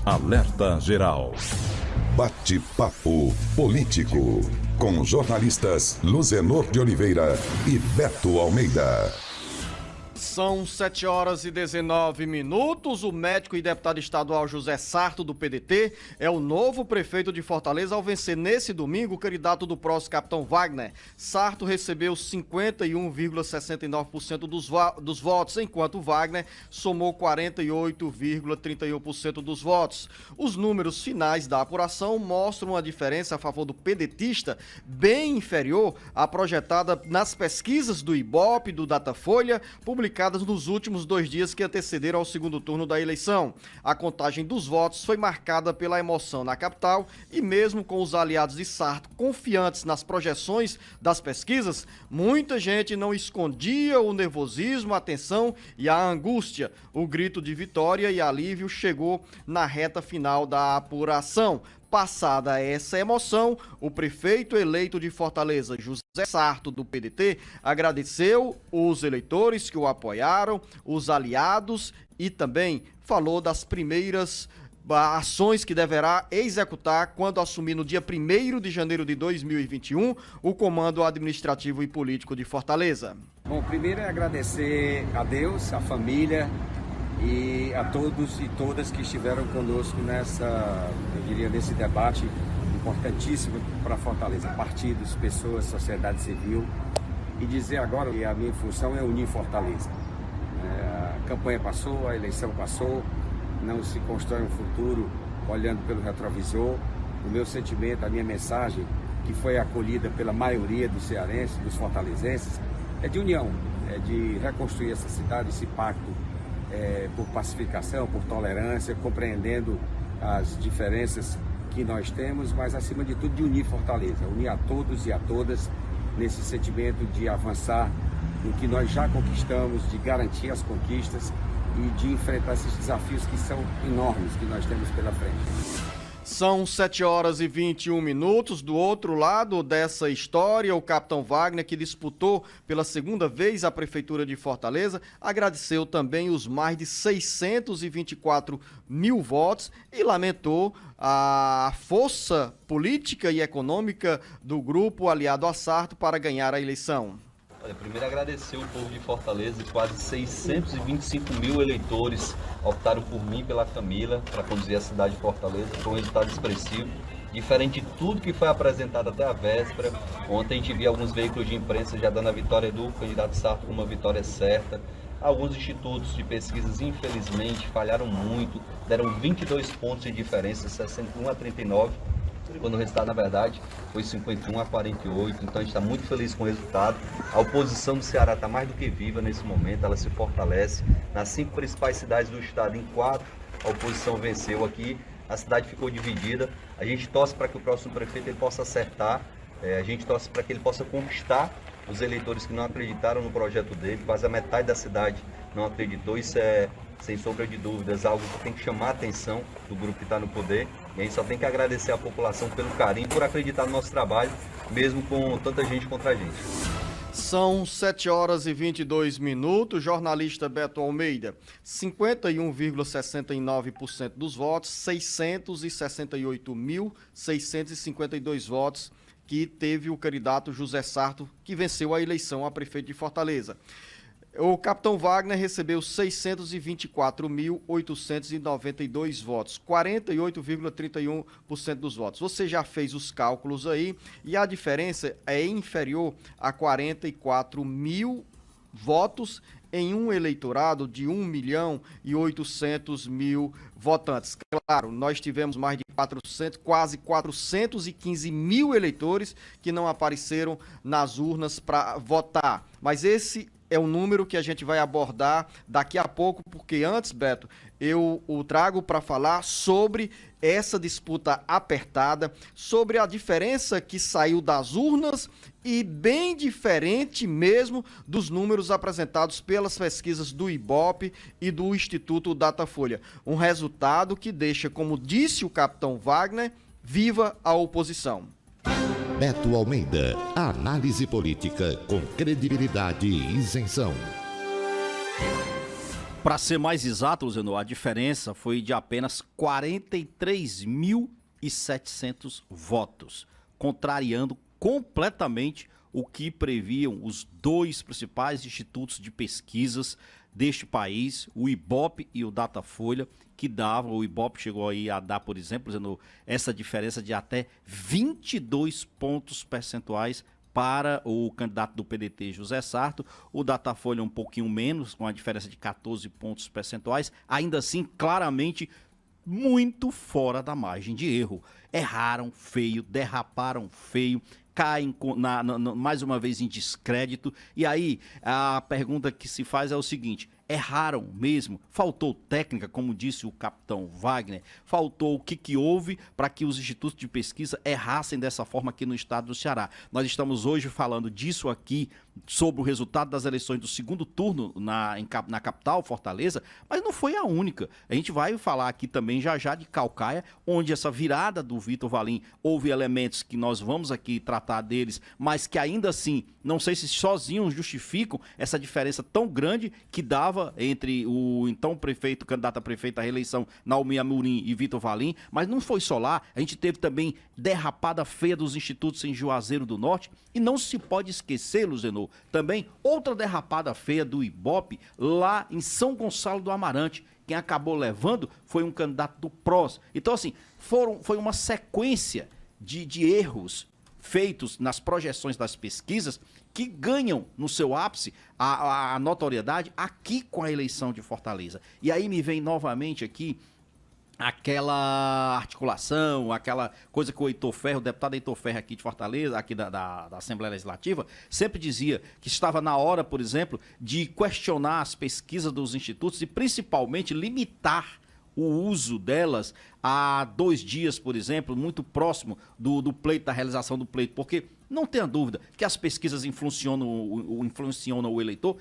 Alerta Geral. Bate-papo político. Com jornalistas Luzenor de Oliveira e Beto Almeida. São 7h19. O médico e deputado estadual José Sarto, do PDT, é o novo prefeito de Fortaleza ao vencer nesse domingo o candidato do próximo Capitão Wagner. Sarto recebeu 51,69% dos votos, enquanto Wagner somou 48,31% dos votos. Os números finais da apuração mostram uma diferença a favor do pedetista bem inferior à projetada nas pesquisas do Ibope e do Datafolha, publicadas nos últimos 2 dias que antecederam ao segundo turno da eleição. A contagem dos votos foi marcada pela emoção na capital e mesmo com os aliados de Sarto confiantes nas projeções das pesquisas, muita gente não escondia o nervosismo, a tensão e a angústia. O grito de vitória e alívio chegou na reta final da apuração. Passada essa emoção, o prefeito eleito de Fortaleza, José Sarto, do PDT, agradeceu os eleitores que o apoiaram, os aliados e também falou das primeiras ações que deverá executar quando assumir no dia 1º de janeiro de 2021 o comando administrativo e político de Fortaleza. Bom, primeiro é agradecer a Deus, a família e a todos e todas que estiveram conosco nesse debate importantíssimo para Fortaleza, partidos, pessoas, sociedade civil, e dizer agora que a minha função é unir Fortaleza. A campanha passou, a eleição passou, não se constrói um futuro olhando pelo retrovisor. O meu sentimento, a minha mensagem, que foi acolhida pela maioria dos cearenses, dos fortalezenses, é de união, é de reconstruir essa cidade, esse pacto por pacificação, por tolerância, compreendendo as diferenças que nós temos, mas acima de tudo de unir Fortaleza, unir a todos e a todas nesse sentimento de avançar no que nós já conquistamos, de garantir as conquistas e de enfrentar esses desafios que são enormes que nós temos pela frente. São 7h21. Do outro lado dessa história, o capitão Wagner, que disputou pela segunda vez a Prefeitura de Fortaleza, agradeceu também os mais de 624 mil votos e lamentou a força política e econômica do grupo aliado a Sarto para ganhar a eleição. Primeiro agradecer o povo de Fortaleza, quase 625 mil eleitores optaram por mim e pela Camila para conduzir a cidade de Fortaleza. Foi um resultado expressivo, diferente de tudo que foi apresentado até a véspera. Ontem a gente via alguns veículos de imprensa já dando a vitória do candidato Sarto como uma vitória certa. Alguns institutos de pesquisas, infelizmente, falharam muito, deram 22 pontos de diferença, 61 a 39. Quando o resultado, na verdade, foi 51 a 48, então a gente está muito feliz com o resultado. A oposição do Ceará está mais do que viva nesse momento, ela se fortalece. Nas 5 principais cidades do estado, em 4, a oposição venceu aqui, a cidade ficou dividida. A gente torce para que o próximo prefeito ele possa acertar, a gente torce para que ele possa conquistar os eleitores que não acreditaram no projeto dele. Quase a metade da cidade não acreditou, isso é, sem sombra de dúvidas, algo que tem que chamar a atenção do grupo que está no poder. E a gente só tem que agradecer a população pelo carinho, por acreditar no nosso trabalho, mesmo com tanta gente contra a gente. São 7h22. Jornalista Beto Almeida, 51,69% dos votos, 668.652 votos que teve o candidato José Sarto, que venceu a eleição a prefeito de Fortaleza. O capitão Wagner recebeu 624.892 votos, 48,31% dos votos. Você já fez os cálculos aí e a diferença é inferior a 44 mil votos em um eleitorado de 1.800.000 votantes. Claro, nós tivemos mais de quase 415 mil eleitores que não apareceram nas urnas para votar, mas esse é um número que a gente vai abordar daqui a pouco, porque antes, Beto, eu o trago para falar sobre essa disputa apertada, sobre a diferença que saiu das urnas e bem diferente mesmo dos números apresentados pelas pesquisas do Ibope e do Instituto Datafolha. Um resultado que deixa, como disse o capitão Wagner, viva a oposição. Beto Almeida, análise política com credibilidade e isenção. Para ser mais exato, Luciano, a diferença foi de apenas 43.700 votos, contrariando completamente o que previam os dois principais institutos de pesquisas deste país, o IBOP e o Datafolha, que davam, o IBOP chegou aí a dar, por exemplo, Luciano, essa diferença de até 22 pontos percentuais para o candidato do PDT, José Sarto. O Datafolha um pouquinho menos, com a diferença de 14 pontos percentuais, ainda assim claramente muito fora da margem de erro. Erraram feio, derraparam feio, caem mais uma vez em descrédito. E aí a pergunta que se faz é o seguinte: erraram mesmo? Faltou técnica, como disse o capitão Wagner? Faltou o que houve para que os institutos de pesquisa errassem dessa forma aqui no estado do Ceará? Nós estamos hoje falando disso aqui, sobre o resultado das eleições do segundo turno na capital, Fortaleza, mas não foi a única. A gente vai falar aqui também já de Caucaia, onde essa virada do Vitor Valim, houve elementos que nós vamos aqui tratar deles, mas que ainda assim, não sei se sozinhos justificam essa diferença tão grande que dava entre o então prefeito, candidato a prefeito à reeleição, Naomi Amorim e Vitor Valim, mas não foi só lá, a gente teve também derrapada feia dos institutos em Juazeiro do Norte, e não se pode esquecer, Luzenor, também outra derrapada feia do IBOP lá em São Gonçalo do Amarante. Quem acabou levando foi um candidato do PROS. Então, assim, foi uma sequência de erros feitos nas projeções das pesquisas que ganham no seu ápice a notoriedade aqui com a eleição de Fortaleza. E aí me vem novamente aqui aquela articulação, aquela coisa que o Heitor Ferro, o deputado Heitor Ferro aqui de Fortaleza, aqui da Assembleia Legislativa, sempre dizia que estava na hora, por exemplo, de questionar as pesquisas dos institutos e principalmente limitar o uso delas a 2 dias, por exemplo, muito próximo do pleito, da realização do pleito, porque não tenha dúvida que as pesquisas influenciam o eleitor,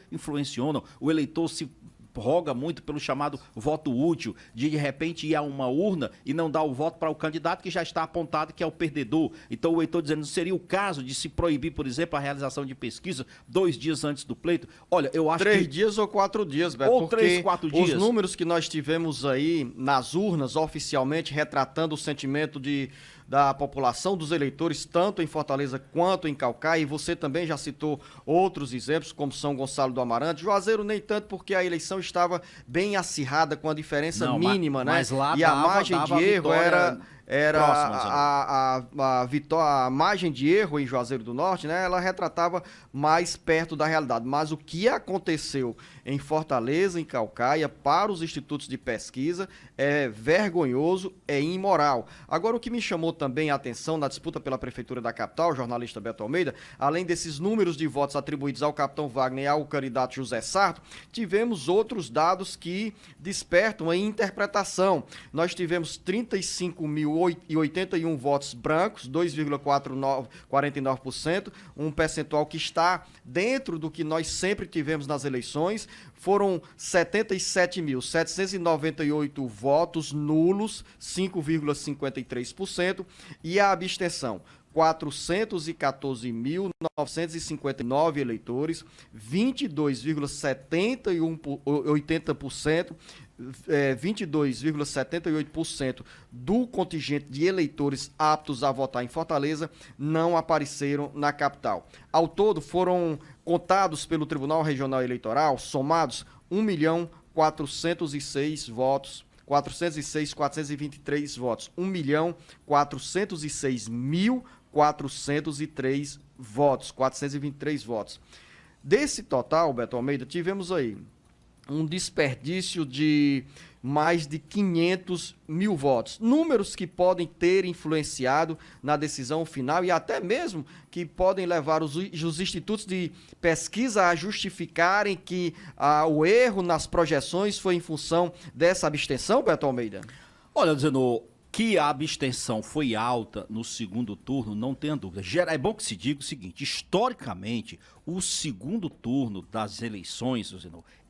o eleitor se roga muito pelo chamado voto útil, de repente ir a uma urna e não dar o voto para o candidato que já está apontado que é o perdedor. Então o Heitor dizendo, seria o caso de se proibir, por exemplo, a realização de pesquisa 2 dias antes do pleito? Olha, eu acho 3 que... dias ou 4 dias, Beto, ou 3, 4 dias. Os números que nós tivemos aí nas urnas, oficialmente retratando o sentimento da população, dos eleitores, tanto em Fortaleza quanto em Caucaia, e você também já citou outros exemplos, como São Gonçalo do Amarante. Juazeiro nem tanto, porque a eleição estava bem acirrada, com a diferença mínima, né? Mas lá e a margem de erro era a margem de erro em Juazeiro do Norte, né? Ela retratava mais perto da realidade. Mas o que aconteceu em Fortaleza, em Caucaia, para os institutos de pesquisa é vergonhoso, é imoral. Agora, o que me chamou também a atenção na disputa pela prefeitura da capital, o jornalista Beto Almeida, além desses números de votos atribuídos ao capitão Wagner e ao candidato José Sarto, tivemos outros dados que despertam a interpretação. Nós tivemos 35.081 votos brancos, 2,49%, um percentual que está dentro do que nós sempre tivemos nas eleições. Foram 77.798 votos nulos, 5,53%, e a abstenção, 414.959 eleitores, 22,78%, 22,78% do contingente de eleitores aptos a votar em Fortaleza não apareceram na capital. Ao todo, foram contados pelo Tribunal Regional Eleitoral, somados 1.406 votos, 406.423 votos, 1.406.403 votos, 423 votos. Desse total, Beto Almeida, tivemos aí um desperdício de mais de 500 mil votos. Números que podem ter influenciado na decisão final e até mesmo que podem levar os institutos de pesquisa a justificarem que o erro nas projeções foi em função dessa abstenção, Beto Almeida? Olha, dizendo que a abstenção foi alta no segundo turno, não tenha dúvida. É bom que se diga o seguinte, historicamente, o segundo turno das eleições,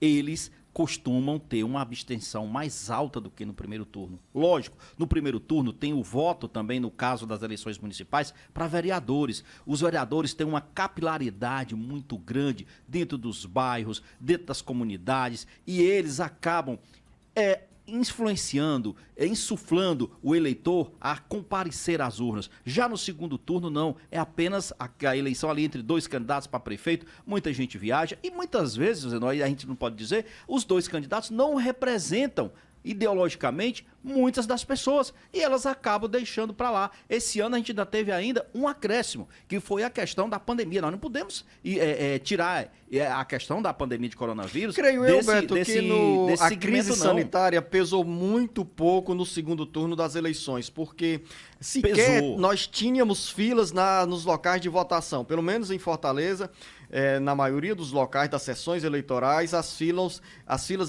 eles costumam ter uma abstenção mais alta do que no primeiro turno. Lógico, no primeiro turno tem o voto também, no caso das eleições municipais, para vereadores. Os vereadores têm uma capilaridade muito grande dentro dos bairros, dentro das comunidades, e eles acabam influenciando, insuflando o eleitor a comparecer às urnas. Já no segundo turno, não. É apenas a eleição ali entre dois candidatos para prefeito. Muita gente viaja e muitas vezes, a gente não pode dizer, os dois candidatos não representam ideologicamente muitas das pessoas e elas acabam deixando para lá. Esse ano a gente ainda teve ainda um acréscimo, que foi a questão da pandemia. Nós não podemos tirar a questão da pandemia de coronavírus. Creio Beto, que a crise sanitária não pesou muito pouco no segundo turno das eleições, porque sequer nós tínhamos filas nos locais de votação, pelo menos em Fortaleza. Na maioria dos locais das sessões eleitorais, as filas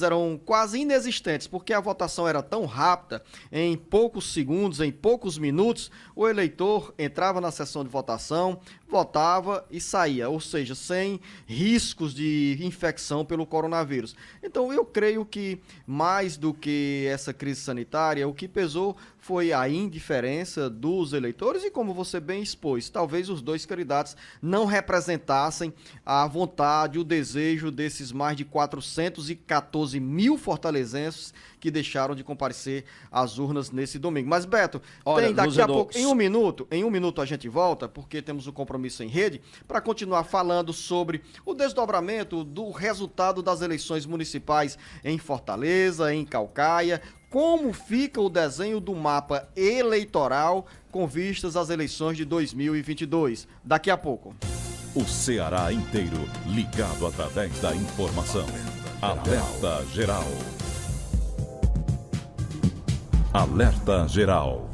eram quase inexistentes, porque a votação era tão rápida, em poucos segundos, em poucos minutos, o eleitor entrava na sessão de votação, votava e saía, ou seja, sem riscos de infecção pelo coronavírus. Então eu creio que mais do que essa crise sanitária, o que pesou foi a indiferença dos eleitores e, como você bem expôs, talvez os dois candidatos não representassem a vontade, o desejo desses mais de 414 mil fortalezenses que deixaram de comparecer às urnas nesse domingo. Mas, Beto, tem daqui a pouco, em um minuto a gente volta, porque temos um compromisso em rede, para continuar falando sobre o desdobramento do resultado das eleições municipais em Fortaleza, em Caucaia, como fica o desenho do mapa eleitoral com vistas às eleições de 2022. Daqui a pouco. O Ceará inteiro ligado através da informação. Alerta Geral. Alerta Geral.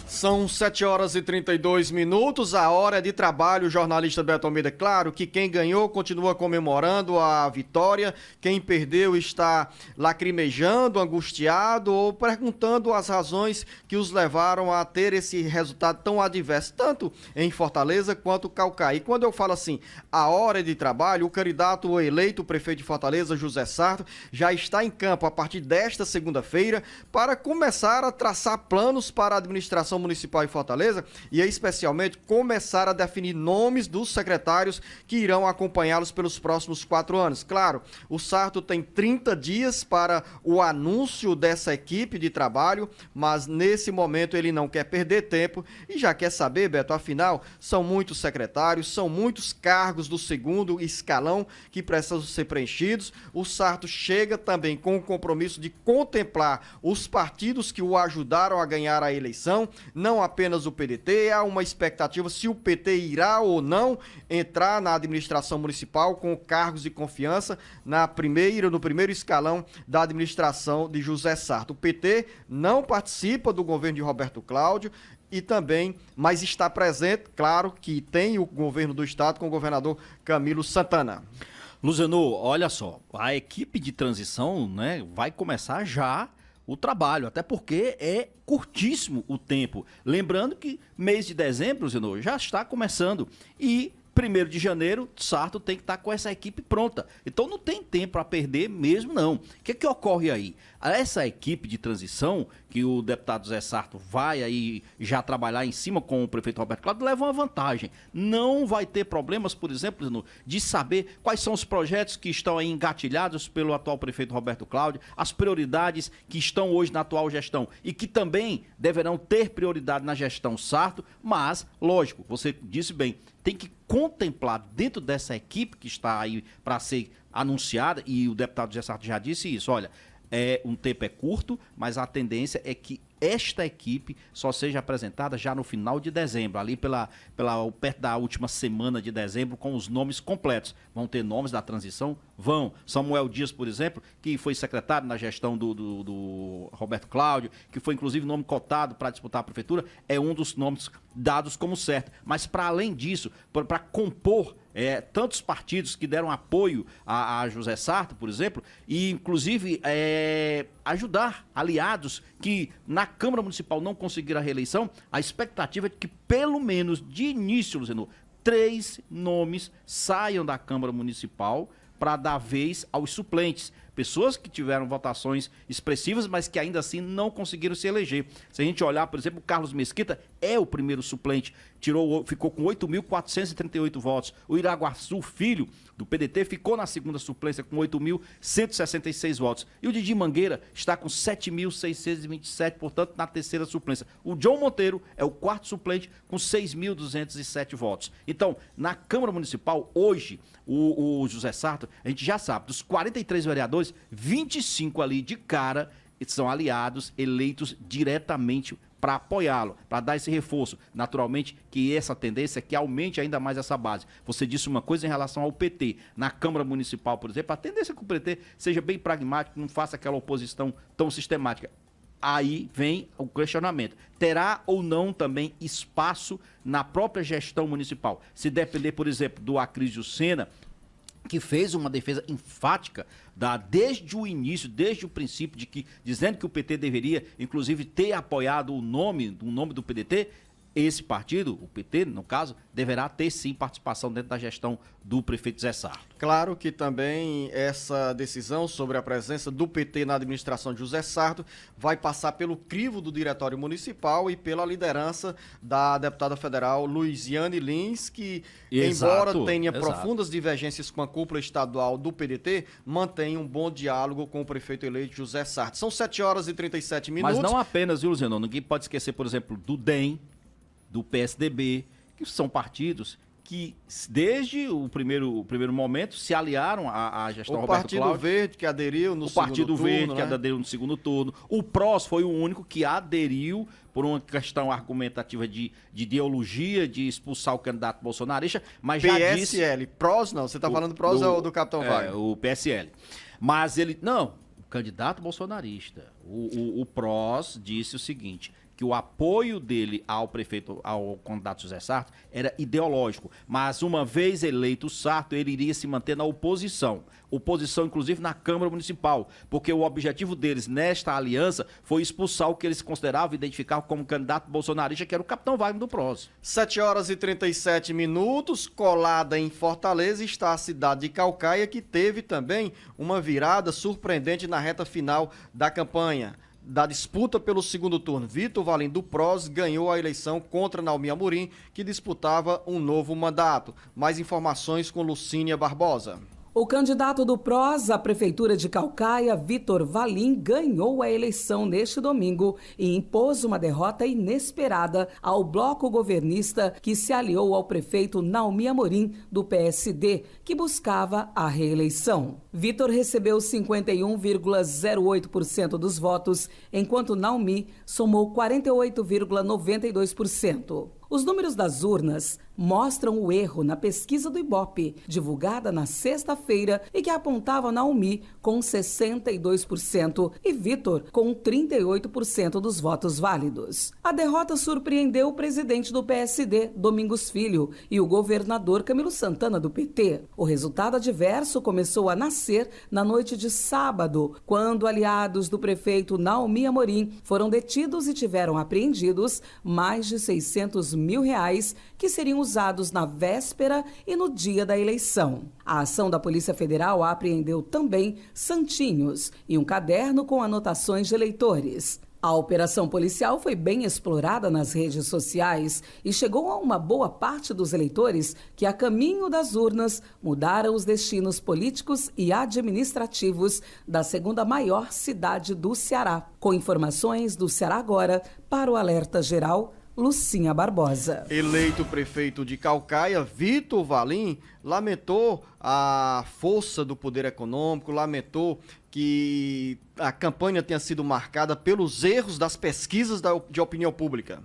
São 7h32, a hora de trabalho, jornalista Beto Almeida. Claro que quem ganhou continua comemorando a vitória, quem perdeu está lacrimejando, angustiado ou perguntando as razões que os levaram a ter esse resultado tão adverso, tanto em Fortaleza quanto Caucaia. E quando eu falo assim, a hora de trabalho, o candidato eleito prefeito de Fortaleza, José Sarto, já está em campo a partir desta segunda-feira para começar a traçar planos para a administração municipal em Fortaleza e especialmente começar a definir nomes dos secretários que irão acompanhá-los pelos próximos 4 anos. Claro, o Sarto tem 30 dias para o anúncio dessa equipe de trabalho, mas nesse momento ele não quer perder tempo e já quer saber, Beto, afinal, são muitos secretários, são muitos cargos do segundo escalão que precisam ser preenchidos. O Sarto chega também com o compromisso de contemplar os partidos que o ajudaram a ganhar a eleição, não apenas o PDT. Há uma expectativa se o PT irá ou não entrar na administração municipal com cargos de confiança no primeiro escalão da administração de José Sarto. O PT não participa do governo de Roberto Cláudio e também, mas está presente, claro, que tem o governo do estado com o governador Camilo Santana. Luzenor, olha só, a equipe de transição, né, vai começar já o trabalho, até porque é curtíssimo o tempo. Lembrando que mês de dezembro, Zenor, já está começando e 1º de janeiro, Sarto tem que estar com essa equipe pronta. Então não tem tempo a perder mesmo, não. O que ocorre aí? Essa equipe de transição, que o deputado Zé Sarto vai aí já trabalhar em cima com o prefeito Roberto Cláudio, leva uma vantagem. Não vai ter problemas, por exemplo, de saber quais são os projetos que estão aí engatilhados pelo atual prefeito Roberto Cláudio, as prioridades que estão hoje na atual gestão e que também deverão ter prioridade na gestão Sarto, mas, lógico, você disse bem, tem que contemplar dentro dessa equipe que está aí para ser anunciada, e o deputado Zé Sarto já disse isso, olha, um tempo é curto, mas a tendência é que esta equipe só seja apresentada já no final de dezembro, ali perto da última semana de dezembro, com os nomes completos. Vão ter nomes da transição? Vão. Samuel Dias, por exemplo, que foi secretário na gestão do Roberto Cláudio, que foi inclusive nome cotado para disputar a prefeitura, é um dos nomes dados como certo. Mas para além disso, para compor tantos partidos que deram apoio a José Sarto, por exemplo, e inclusive ajudar aliados que na Câmara Municipal não conseguiram a reeleição, a expectativa é de que pelo menos de início, Luzenor, 3 nomes saiam da Câmara Municipal para dar vez aos suplentes. pessoas que tiveram votações expressivas, mas que ainda assim não conseguiram se eleger. Se a gente olhar, por exemplo, o Carlos Mesquita é o primeiro suplente, ficou com 8.438 votos. O Iraguaçu Filho, do PDT, ficou na segunda suplência com 8.166 votos. E o Didi Mangueira está com 7.627, portanto, na terceira suplência. O John Monteiro é o quarto suplente com 6.207 votos. Então, na Câmara Municipal, hoje, o José Sarto, a gente já sabe, dos 43 vereadores, 25 ali de cara são aliados eleitos diretamente para apoiá-lo, para dar esse reforço. Naturalmente que essa tendência é que aumente ainda mais essa base. Você disse uma coisa em relação ao PT. Na Câmara Municipal, por exemplo, a tendência é que o PT seja bem pragmático, não faça aquela oposição tão sistemática. Aí vem o questionamento. Terá ou não também espaço na própria gestão municipal? Se depender, por exemplo, do Acrísio Senna, que fez uma defesa enfática desde o início, desde o princípio, dizendo que o PT deveria, inclusive, ter apoiado o nome do PDT, esse partido, o PT, no caso, deverá ter sim participação dentro da gestão do prefeito Zé Sarto. Claro que também essa decisão sobre a presença do PT na administração de José Sarto vai passar pelo crivo do Diretório Municipal e pela liderança da deputada federal Luiziane Lins, que, embora tenha profundas divergências com a cúpula estadual do PDT, mantém um bom diálogo com o prefeito eleito José Sarto. São 7h37. Mas não apenas, viu, Luciano? Ninguém pode esquecer, por exemplo, do DEM, do PSDB, que são partidos que desde o primeiro momento se aliaram à gestão Roberto Cláudio. O Partido Verde que aderiu no segundo turno. O Partido Verde que aderiu no segundo turno. O PROS foi o único que aderiu por uma questão argumentativa de ideologia, de expulsar o candidato bolsonarista, mas já disse... PSL, PROS não, você está falando PROS ou do Capitão Wagner? O PSL. Mas ele... Não, o candidato bolsonarista. O PROS disse o seguinte... que o apoio dele ao candidato José Sarto era ideológico, mas uma vez eleito o Sarto, ele iria se manter na oposição, inclusive na Câmara Municipal, porque o objetivo deles nesta aliança foi expulsar o que eles consideravam e identificavam como candidato bolsonarista, que era o Capitão Wagner do PROS. 7h37, colada em Fortaleza está a cidade de Caucaia, que teve também uma virada surpreendente na reta final da campanha. Da disputa pelo segundo turno, Vitor Valim do PROS ganhou a eleição contra Naomi Amorim, que disputava um novo mandato. Mais informações com Lucínia Barbosa. O candidato do PROS à Prefeitura de Caucaia, Vitor Valim, ganhou a eleição neste domingo e impôs uma derrota inesperada ao bloco governista que se aliou ao prefeito Naomi Amorim, do PSD, que buscava a reeleição. Vitor recebeu 51,08% dos votos, enquanto Naomi somou 48,92%. Os números das urnas mostram o erro na pesquisa do Ibope, divulgada na sexta-feira e que apontava Naomi com 62% e Vitor com 38% dos votos válidos. A derrota surpreendeu o presidente do PSD, Domingos Filho, e o governador Camilo Santana, do PT. O resultado adverso começou a nascer na noite de sábado, quando aliados do prefeito Naomi Amorim foram detidos e tiveram apreendidos mais de R$600 mil que seriam usados na véspera e no dia da eleição. A ação da Polícia Federal apreendeu também santinhos e um caderno com anotações de eleitores. A operação policial foi bem explorada nas redes sociais e chegou a uma boa parte dos eleitores que, a caminho das urnas, mudaram os destinos políticos e administrativos da segunda maior cidade do Ceará. Com informações do Ceará Agora, para o Alerta Geral, Lucinha Barbosa. Eleito prefeito de Caucaia, Vitor Valim lamentou a força do poder econômico, lamentou que a campanha tenha sido marcada pelos erros das pesquisas de opinião pública.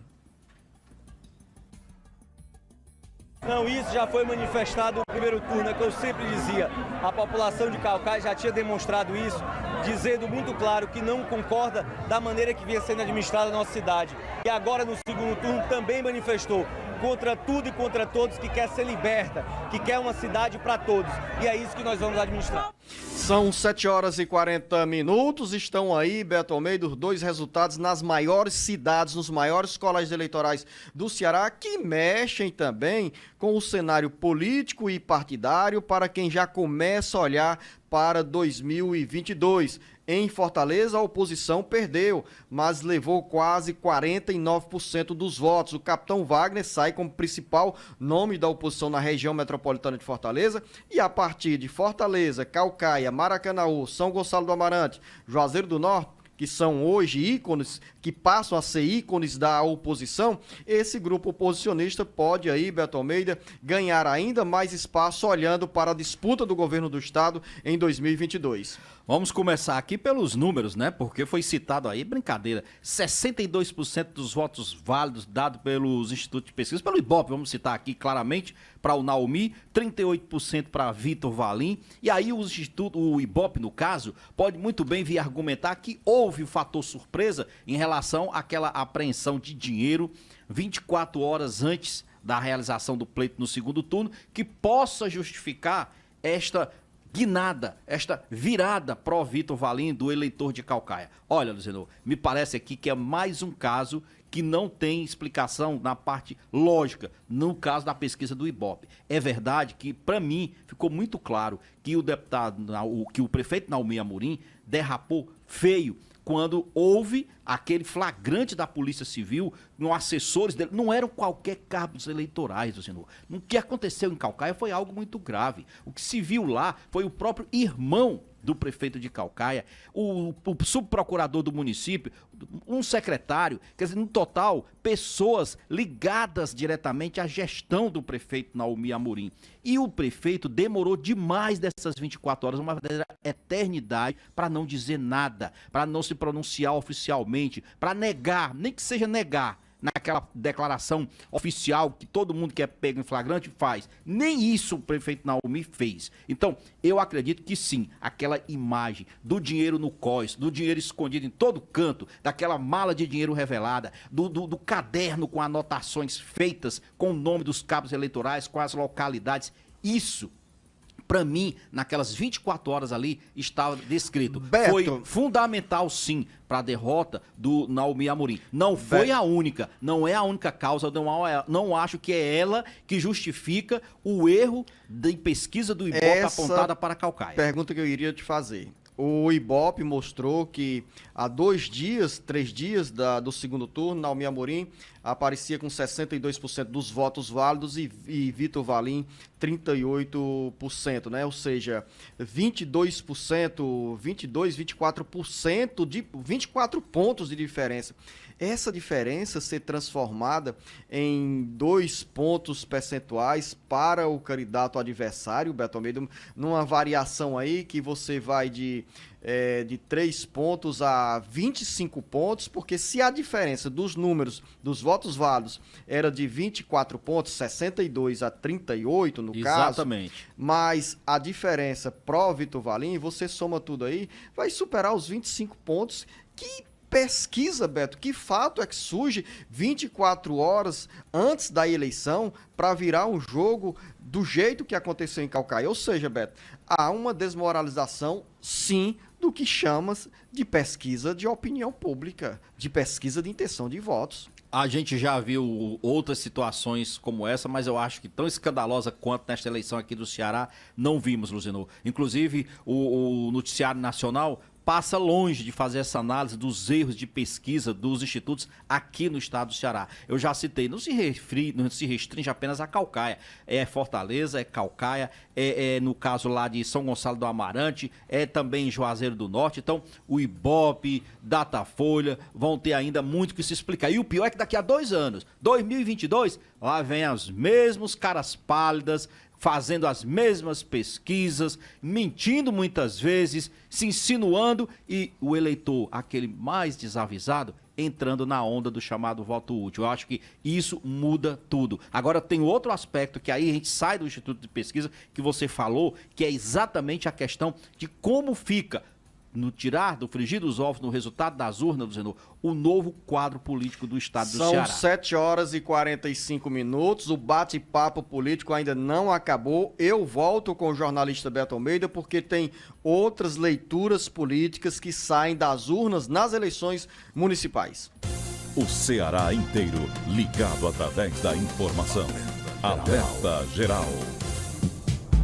Não, isso já foi manifestado no primeiro turno, é que eu sempre dizia. A população de Caucaia já tinha demonstrado isso, dizendo muito claro que não concorda da maneira que vinha sendo administrada a nossa cidade. E agora, no segundo turno, também manifestou contra tudo e contra todos, que quer ser liberta, que quer uma cidade para todos. E é isso que nós vamos administrar. São 7h40. Estão aí, Beto Almeida, os dois resultados nas maiores cidades, nos maiores colégios eleitorais do Ceará, que mexem também com o cenário político e partidário para quem já começa a olhar para 2022. Em Fortaleza, a oposição perdeu, mas levou quase 49% dos votos. O capitão Wagner sai como principal nome da oposição na região metropolitana de Fortaleza e a partir de Fortaleza, Caucaia, Maracanaú, São Gonçalo do Amarante, Juazeiro do Norte, que são hoje ícones, que passam a ser ícones da oposição, esse grupo oposicionista pode aí, Beto Almeida, ganhar ainda mais espaço olhando para a disputa do governo do estado em 2022. Vamos começar aqui pelos números, né? Porque foi citado aí, brincadeira, 62% dos votos válidos dados pelos institutos de pesquisa, pelo IBOP, vamos citar aqui claramente, para o Naumi, 38% para Vitor Valim, e aí o IBOP, no caso, pode muito bem vir argumentar que houve o fator surpresa em relação àquela apreensão de dinheiro 24 horas antes da realização do pleito no segundo turno, que possa justificar esta guinada, esta virada pró-Vitor Valim do eleitor de Caucaia. Olha, Luciano, me parece aqui que é mais um caso que não tem explicação na parte lógica, no caso da pesquisa do IBOP. É verdade que, para mim, ficou muito claro que o prefeito Naumi Amorim derrapou feio quando houve aquele flagrante da Polícia Civil, no assessores dele, não eram qualquer cargos eleitorais, Luciano. O que aconteceu em Caucaia foi algo muito grave. O que se viu lá foi o próprio irmão do prefeito de Caucaia, o subprocurador do município, um secretário, quer dizer, no total, pessoas ligadas diretamente à gestão do prefeito Naumi Amorim. E o prefeito demorou demais dessas 24 horas, uma verdadeira eternidade, para não dizer nada, para não se pronunciar oficialmente, para negar, nem que seja negar, naquela declaração oficial que todo mundo que é pego em flagrante faz. Nem isso o prefeito Naumi fez. Então, eu acredito que sim, aquela imagem do dinheiro no COS, do dinheiro escondido em todo canto, daquela mala de dinheiro revelada, do caderno com anotações feitas com o nome dos cabos eleitorais, com as localidades, isso, para mim, naquelas 24 horas ali, estava descrito. Beto. Foi fundamental, sim, para a derrota do Naumi Amorim. Não foi a única, não é a única causa, não acho que é ela que justifica o erro de pesquisa do IBOP apontada para Caucaia. Pergunta que eu iria te fazer. O IBOP mostrou que há 3 dias do segundo turno, Naumi Amorim aparecia com 62% dos votos válidos e Vitor Valim 38%, né? Ou seja, 24% de 24 pontos de diferença. Essa diferença ser transformada em 2 pontos percentuais para o candidato adversário, Beto Almeida, numa variação aí que você vai de 3 pontos a 25 pontos, porque se a diferença dos números dos votos válidos era de 24 pontos, 62 a 38 no caso, exatamente, mas a diferença pró-Vitor Valim, você soma tudo aí, vai superar os 25 pontos. Que pesquisa, Beto, que fato é que surge 24 horas antes da eleição para virar um jogo do jeito que aconteceu em Caucaia? Ou seja, Beto, há uma desmoralização, sim, do que chamas de pesquisa de opinião pública, de pesquisa de intenção de votos. A gente já viu outras situações como essa, mas eu acho que tão escandalosa quanto nesta eleição aqui do Ceará, não vimos, Luciano. Inclusive, o Noticiário Nacional passa longe de fazer essa análise dos erros de pesquisa dos institutos aqui no estado do Ceará. Eu já citei, não se restringe apenas a Caucaia. É Fortaleza, é Caucaia, no caso lá de São Gonçalo do Amarante, é também Juazeiro do Norte. Então, o IBOP, Datafolha, vão ter ainda muito que se explicar. E o pior é que daqui a 2 anos, 2022, lá vem as mesmas caras pálidas, fazendo as mesmas pesquisas, mentindo muitas vezes, se insinuando e o eleitor, aquele mais desavisado, entrando na onda do chamado voto útil. Eu acho que isso muda tudo. Agora tem outro aspecto que aí a gente sai do Instituto de Pesquisa que você falou, que é exatamente a questão de como fica, no tirar do frigir dos ovos, no resultado das urnas, dizendo o novo quadro político do estado do Ceará. São 7 horas e 45 minutos, o bate-papo político ainda não acabou. Eu volto com o jornalista Beto Almeida, porque tem outras leituras políticas que saem das urnas nas eleições municipais. O Ceará inteiro ligado através da informação. Alerta Geral.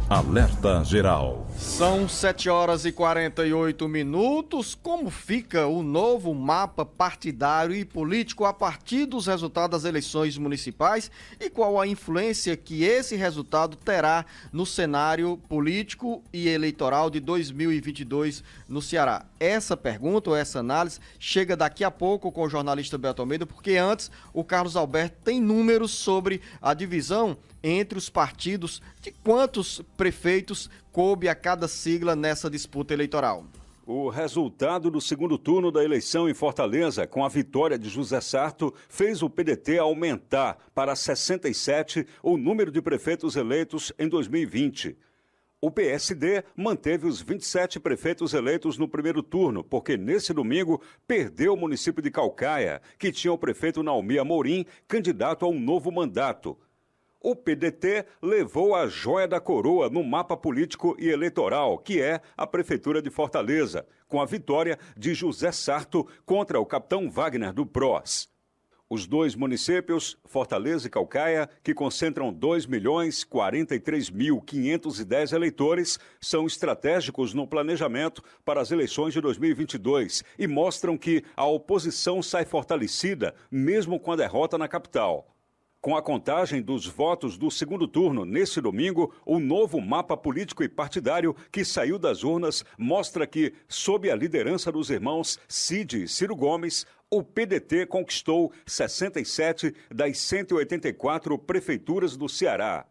Alerta Geral. São 7 horas e 48 minutos. Como fica o novo mapa partidário e político a partir dos resultados das eleições municipais e qual a influência que esse resultado terá no cenário político e eleitoral de 2022 no Ceará? Essa pergunta ou essa análise chega daqui a pouco com o jornalista Beto Almeida, porque antes o Carlos Alberto tem números sobre a divisão entre os partidos de quantos prefeitos coube a cada sigla nessa disputa eleitoral. O resultado do segundo turno da eleição em Fortaleza, com a vitória de José Sarto, fez o PDT aumentar para 67 o número de prefeitos eleitos em 2020. O PSD manteve os 27 prefeitos eleitos no primeiro turno, porque nesse domingo perdeu o município de Caucaia, que tinha o prefeito Naomi Amorim, candidato a um novo mandato. O PDT levou a joia da coroa no mapa político e eleitoral, que é a Prefeitura de Fortaleza, com a vitória de José Sarto contra o capitão Wagner do PROS. Os dois municípios, Fortaleza e Caucaia, que concentram 2.043.510 eleitores, são estratégicos no planejamento para as eleições de 2022 e mostram que a oposição sai fortalecida, mesmo com a derrota na capital. Com a contagem dos votos do segundo turno nesse domingo, o novo mapa político e partidário que saiu das urnas mostra que, sob a liderança dos irmãos Cid e Ciro Gomes, o PDT conquistou 67 das 184 prefeituras do Ceará.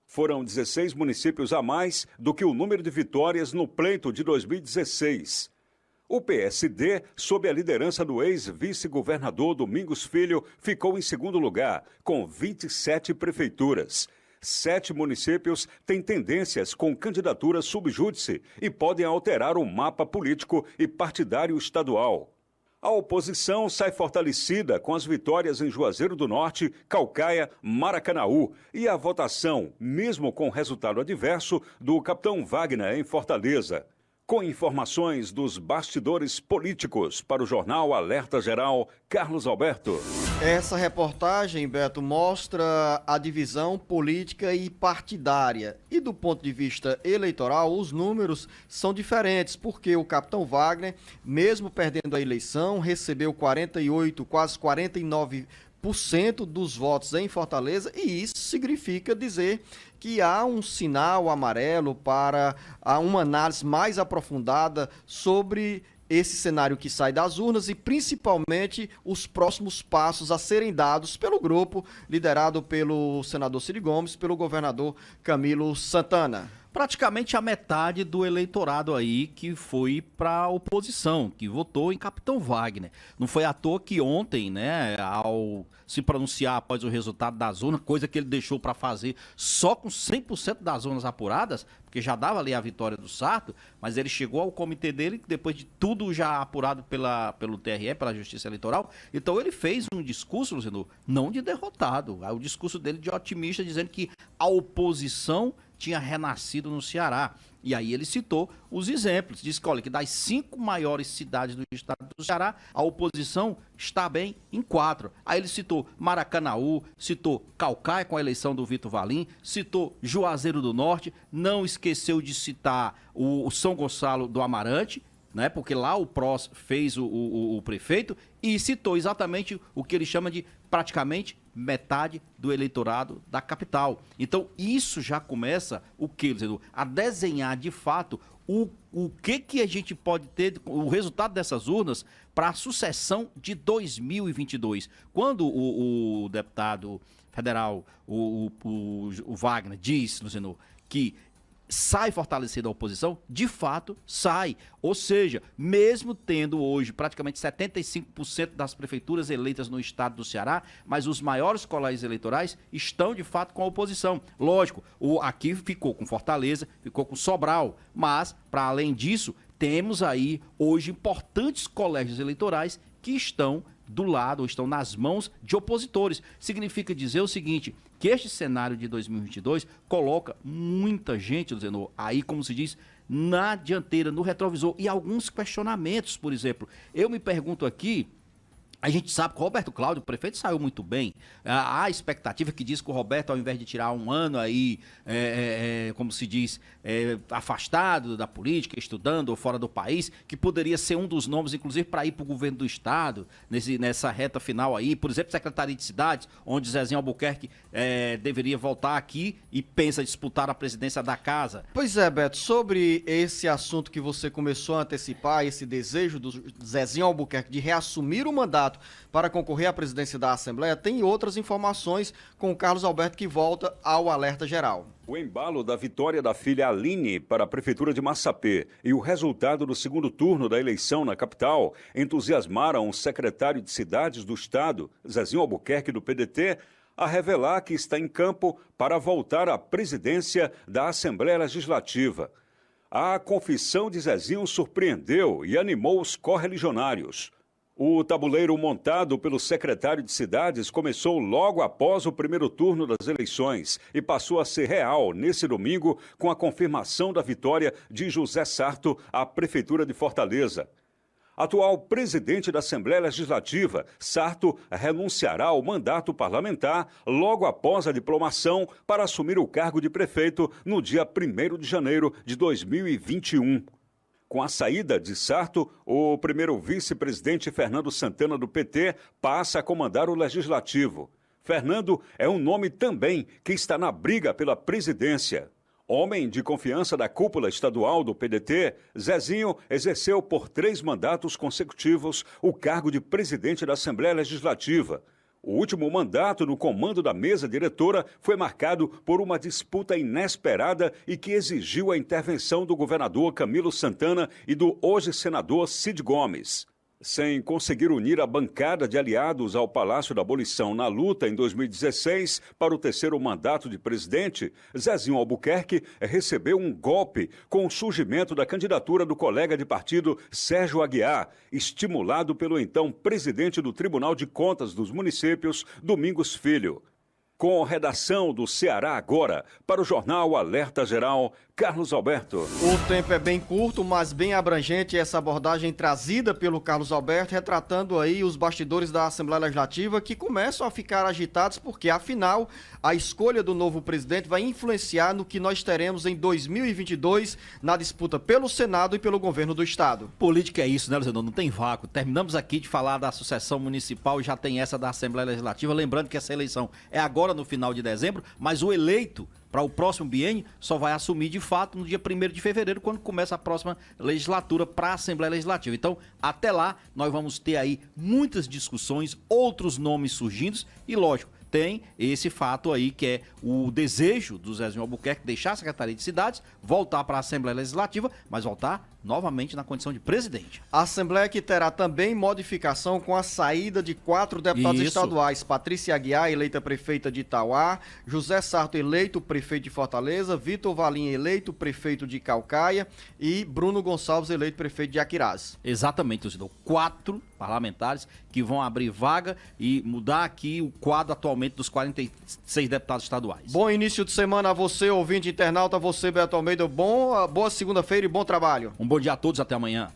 Foram 16 municípios a mais do que o número de vitórias no pleito de 2016. O PSD, sob a liderança do ex-vice-governador Domingos Filho, ficou em segundo lugar, com 27 prefeituras. 7 municípios têm tendências com candidatura subjúdice e podem alterar o mapa político e partidário estadual. A oposição sai fortalecida com as vitórias em Juazeiro do Norte, Caucaia, Maracanaú e a votação, mesmo com resultado adverso, do capitão Wagner em Fortaleza. Com informações dos bastidores políticos para o jornal Alerta Geral, Carlos Alberto. Essa reportagem, Beto, mostra a divisão política e partidária. E do ponto de vista eleitoral, os números são diferentes, porque o capitão Wagner, mesmo perdendo a eleição, recebeu 48, quase 49% dos votos em Fortaleza, e isso significa dizer que há um sinal amarelo para uma análise mais aprofundada sobre esse cenário que sai das urnas e principalmente os próximos passos a serem dados pelo grupo liderado pelo senador Ciro Gomes, pelo governador Camilo Santana. Praticamente a metade do eleitorado aí que foi para a oposição, que votou em capitão Wagner. Não foi à toa que ontem, né, ao se pronunciar após o resultado das urnas, coisa que ele deixou para fazer só com 100% das urnas apuradas, porque já dava ali a vitória do Sarto, mas ele chegou ao comitê dele, depois de tudo já apurado pelo TRE, pela Justiça Eleitoral, então ele fez um discurso, Luciano, não de derrotado, o discurso dele de otimista, dizendo que a oposição tinha renascido no Ceará. E aí ele citou os exemplos. Diz que, olha, que das 5 maiores cidades do estado do Ceará, a oposição está bem em 4. Aí ele citou Maracanaú, citou Caucaia com a eleição do Vitor Valim, citou Juazeiro do Norte, não esqueceu de citar o São Gonçalo do Amarante, né, porque lá o PROS fez o prefeito, e citou exatamente o que ele chama de praticamente metade do eleitorado da capital. Então isso já começa a desenhar de fato o que a gente pode ter, o resultado dessas urnas para a sucessão de 2022. Quando o deputado federal, o Wagner, diz, Luciano, que sai fortalecida a oposição, de fato sai. Ou seja, mesmo tendo hoje praticamente 75% das prefeituras eleitas no estado do Ceará, mas os maiores colégios eleitorais estão de fato com a oposição. Lógico, aqui ficou com Fortaleza, ficou com Sobral, mas para além disso, temos aí hoje importantes colégios eleitorais que estão do lado, ou estão nas mãos de opositores. Significa dizer o seguinte, que este cenário de 2022 coloca muita gente, dizendo, aí, como se diz, na dianteira, no retrovisor, e alguns questionamentos, por exemplo. Eu me pergunto aqui, A gente sabe que o Roberto Cláudio, o prefeito, saiu muito bem. Há expectativa que diz que o Roberto, ao invés de tirar um ano aí, como se diz, afastado da política, estudando ou fora do país, que poderia ser um dos nomes, inclusive, para ir para o governo do Estado, nessa reta final aí. Por exemplo, Secretaria de Cidades, onde Zezinho Albuquerque deveria voltar aqui e pensa disputar a presidência da casa. Pois é, Beto, sobre esse assunto que você começou a antecipar, esse desejo do Zezinho Albuquerque de reassumir o mandato para concorrer à presidência da Assembleia, tem outras informações com o Carlos Alberto, que volta ao Alerta Geral. O embalo da vitória da filha Aline para a Prefeitura de Massapê e o resultado do segundo turno da eleição na capital entusiasmaram o secretário de Cidades do Estado, Zezinho Albuquerque, do PDT, a revelar que está em campo para voltar à presidência da Assembleia Legislativa. A confissão de Zezinho surpreendeu e animou os correligionários. O tabuleiro montado pelo secretário de Cidades começou logo após o primeiro turno das eleições e passou a ser real nesse domingo com a confirmação da vitória de José Sarto à Prefeitura de Fortaleza. Atual presidente da Assembleia Legislativa, Sarto renunciará ao mandato parlamentar logo após a diplomação para assumir o cargo de prefeito no dia 1º de janeiro de 2021. Com a saída de Sarto, o primeiro vice-presidente Fernando Santana, do PT, passa a comandar o Legislativo. Fernando é um nome também que está na briga pela presidência. Homem de confiança da cúpula estadual do PDT, Zezinho exerceu por 3 mandatos consecutivos o cargo de presidente da Assembleia Legislativa. O último mandato no comando da mesa diretora foi marcado por uma disputa inesperada e que exigiu a intervenção do governador Camilo Santana e do hoje senador Cid Gomes. Sem conseguir unir a bancada de aliados ao Palácio da Abolição na luta em 2016 para o 3º mandato de presidente, Zezinho Albuquerque recebeu um golpe com o surgimento da candidatura do colega de partido Sérgio Aguiar, estimulado pelo então presidente do Tribunal de Contas dos Municípios, Domingos Filho. Com redação do Ceará Agora, para o jornal Alerta Geral, Carlos Alberto. O tempo é bem curto, mas bem abrangente, essa abordagem trazida pelo Carlos Alberto, retratando aí os bastidores da Assembleia Legislativa, que começam a ficar agitados, porque afinal a escolha do novo presidente vai influenciar no que nós teremos em 2022 na disputa pelo Senado e pelo governo do Estado. Política é isso, né, Luciano? Não tem vácuo. Terminamos aqui de falar da sucessão municipal e já tem essa da Assembleia Legislativa. Lembrando que essa eleição é agora no final de dezembro, mas o eleito para o próximo biênio só vai assumir de fato no dia 1º de fevereiro, quando começa a próxima legislatura para a Assembleia Legislativa. Então, até lá, nós vamos ter aí muitas discussões, outros nomes surgindo e, lógico, tem esse fato aí que é o desejo do Zezinho Albuquerque deixar a Secretaria de Cidades, voltar para a Assembleia Legislativa, mas voltar novamente na condição de presidente. A Assembleia que terá também modificação com a saída de 4 deputados estaduais. Patrícia Aguiar, eleita prefeita de Itauá, José Sarto, eleito prefeito de Fortaleza, Vitor Valim, eleito prefeito de Caucaia e Bruno Gonçalves, eleito prefeito de Aquiraz. Exatamente, Luciano. 4 parlamentares que vão abrir vaga e mudar aqui o quadro atualmente dos 46 deputados estaduais. Bom início de semana a você, ouvinte internauta, você, Beto Almeida. Boa segunda-feira e bom trabalho. Um bom dia a todos, até amanhã.